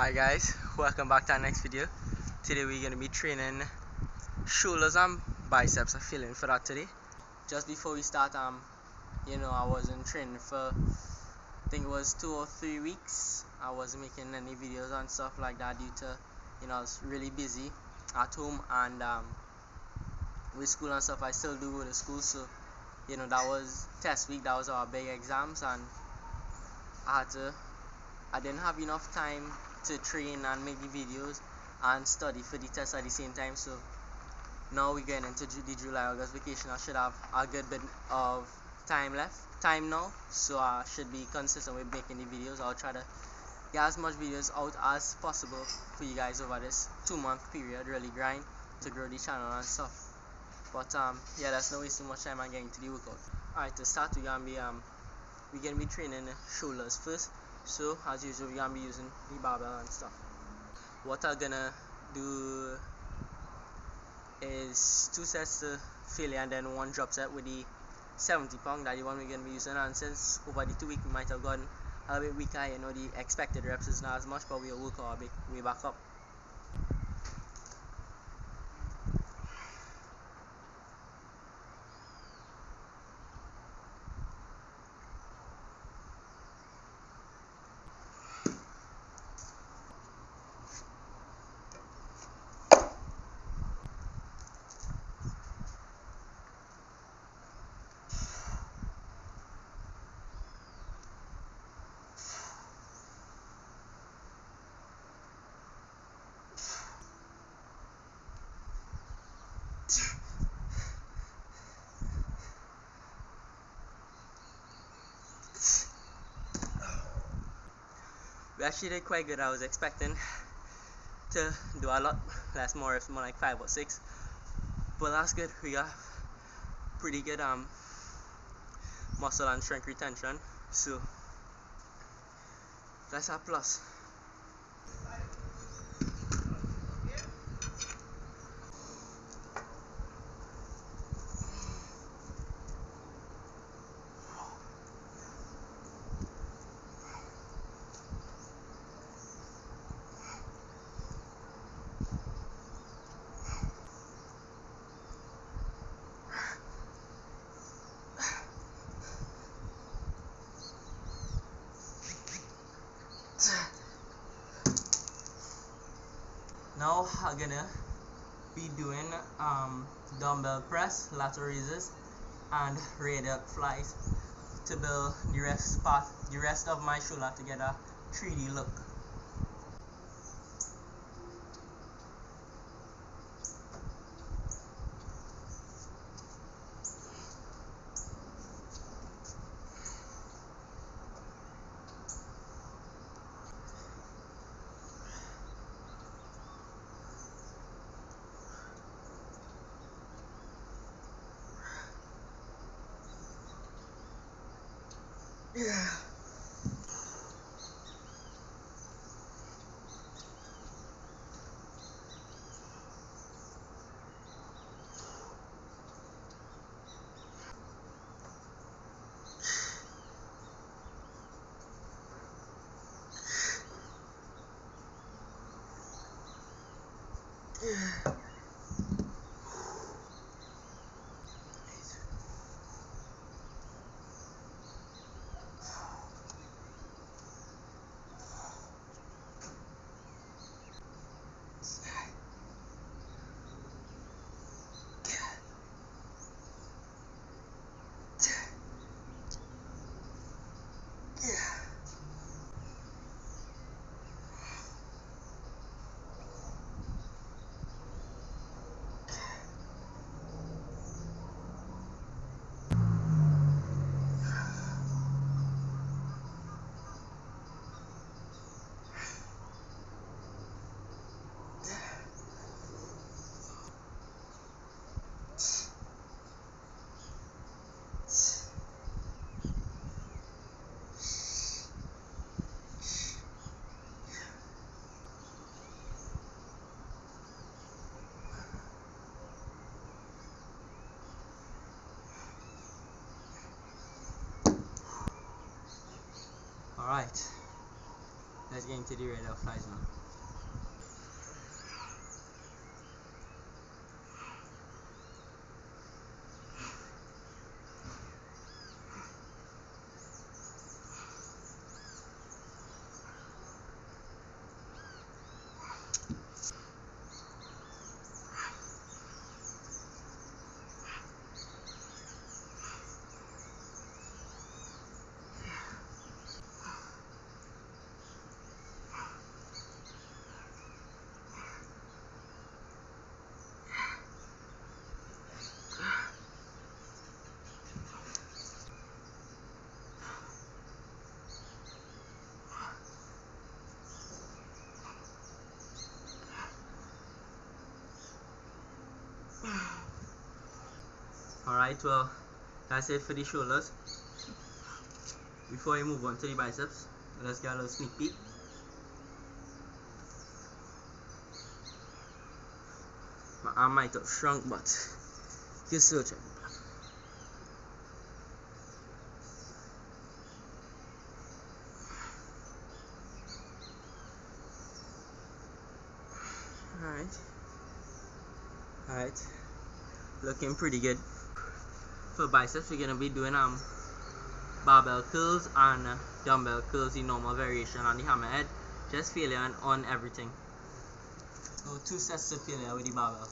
Hi guys, welcome back to our next video. Today we're going to be training shoulders and biceps. I'm feeling for that today. Just before we start, I wasn't training for, I think it was 2 or 3 weeks. I wasn't making any videos and stuff like that due to, I was really busy at home and with school and stuff. I still do go to school, so that was test week. That was our big exams, and I didn't have enough time to train and make the videos and study for the test at the same time. So now we're getting into the July-August vacation. I should have a good bit of time now, so I should be consistent with making the videos. I'll try to get as much videos out as possible for you guys over this 2-month period. Really grind to grow the channel and stuff. But yeah, that's not wasting much time and getting to the workout. Alright, to start we're gonna be training shoulders first. So as usual, we're gonna be using the barbell and stuff. What I'm gonna do is 2 sets to failure and then 1 drop set with the 70 pound. That's the one we're gonna be using. And since over the 2 weeks we might have gotten a little bit weaker, the expected reps is not as much, but we'll work our way back up. We actually did quite good. I was expecting to do a lot less, more like 5 or 6, but that's good. We got pretty good muscle and strength retention, so that's a plus. Now I'm gonna be doing dumbbell press, lateral raises, and radial flies to build the rest of my shoulder to get a 3D look. Yeah. Alright, Let's get into the rate of flies now. Alright, well, that's it for the shoulders. Before we move on to the biceps, let's get a little sneak peek. My arm might have shrunk, but you still check. Alright, looking pretty good. For biceps, we're gonna be doing barbell curls and dumbbell curls, the normal variation on the hammerhead. Just failure on everything. So 2 sets of failure with the barbell.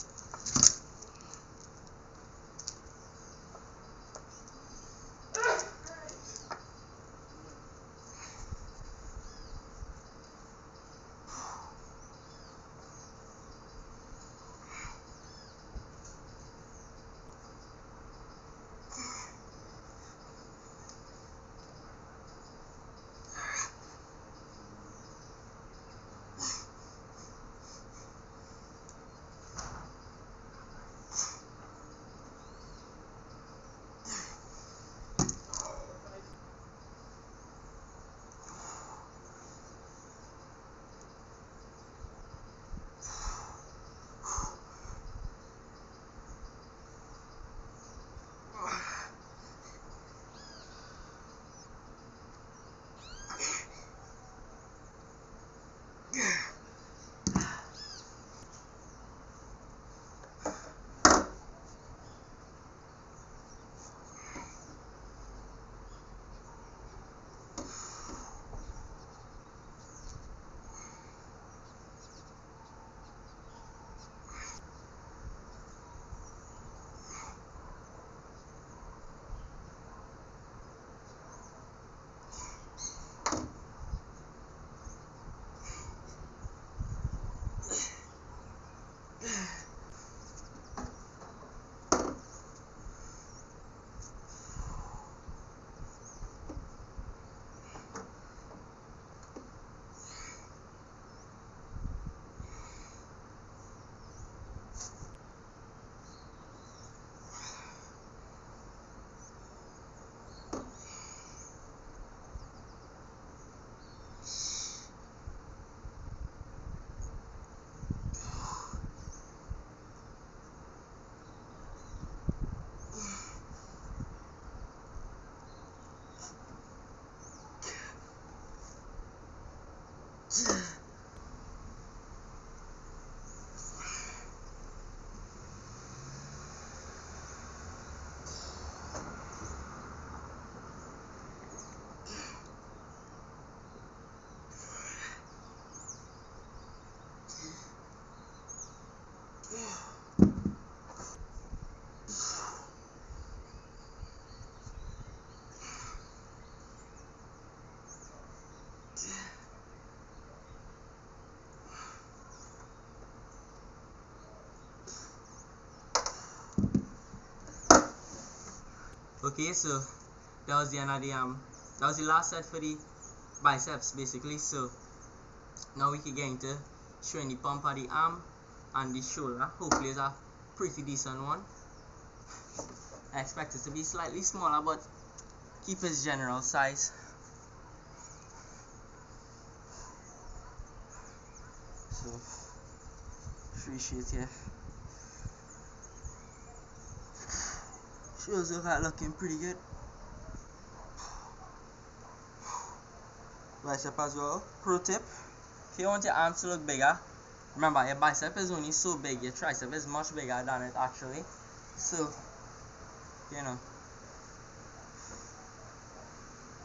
Okay, so that was the end of that was the last set for the biceps basically. So now we can get into showing the pump of the arm and the shoulder. Hopefully it's a pretty decent one. I expect it to be slightly smaller, but keep its general size. So 3 sheets here. Shows look like looking pretty good. Bicep as well. Pro tip: If you want your arms to look bigger, remember your bicep is only so big, your tricep is much bigger than it actually. So, you know,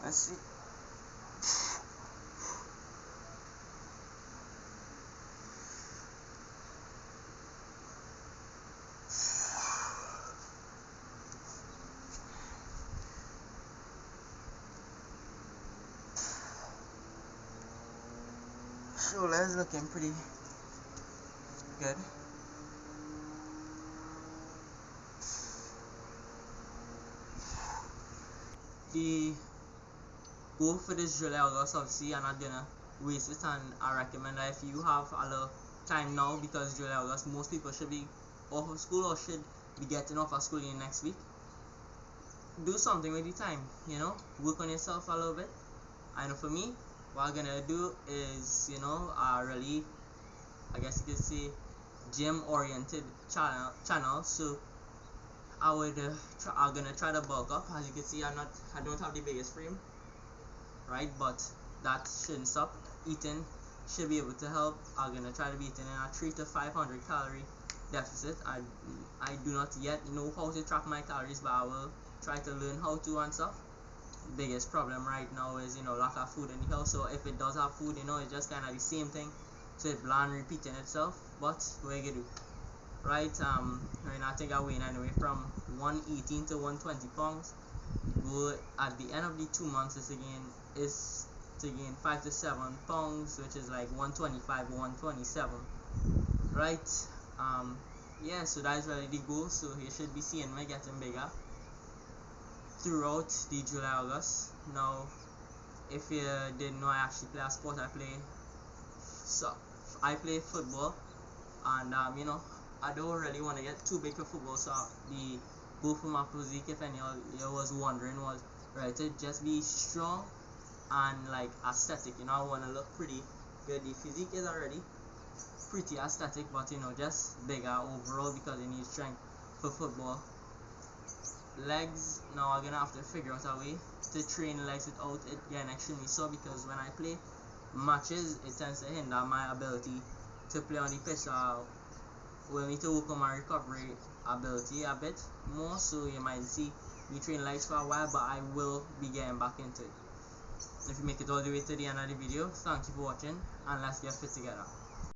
let's see. Shoulders looking pretty good. The goal for this July August, obviously I'm not gonna waste it, and I recommend that if you have a little time now, because July August most people should be off of school or should be getting off of school in next week, do something with the time, you know, work on yourself a little bit. I know for me, what I'm gonna do is, you know, really, I guess you could say, gym oriented channel. So I'm gonna try to bulk up. As you can see, I don't have the biggest frame, right? But that shouldn't stop. Eating should be able to help. I'm gonna try to be eating in a 3 to 500 calorie deficit. I do not yet know how to track my calories, but I will try to learn how to and stuff. Biggest problem right now is, you know, lack of food in the house. So if it does have food, you know, it's just kind of the same thing. So it bland repeating itself. But what you do, right? Right now I think I weigh anyway from 118 to 120 pounds. Well, at the end of the 2 months is to gain 5 to 7 pounds, which is like 125 or 127, right? Yeah, so that is really the goal. So you should be seeing me getting bigger throughout the July August. Now, if you didn't know, I actually play a sport. I play football, and you know, I don't really want to get too big for football. So the goal for my physique, if any of you was wondering, was right to just be strong and like aesthetic. You know, I want to look pretty good. The physique is already pretty aesthetic, but you know, just bigger overall because you need strength for football. Legs, now I'm gonna have to figure out a way to train legs without it getting extremely sore, because when I play matches it tends to hinder my ability to play on the pitch. So we'll need to work on my recovery ability a bit more. So you might see me train legs for a while, but I will be getting back into it. If you make it all the way to the end of the video, thank you for watching, and let's get fit together.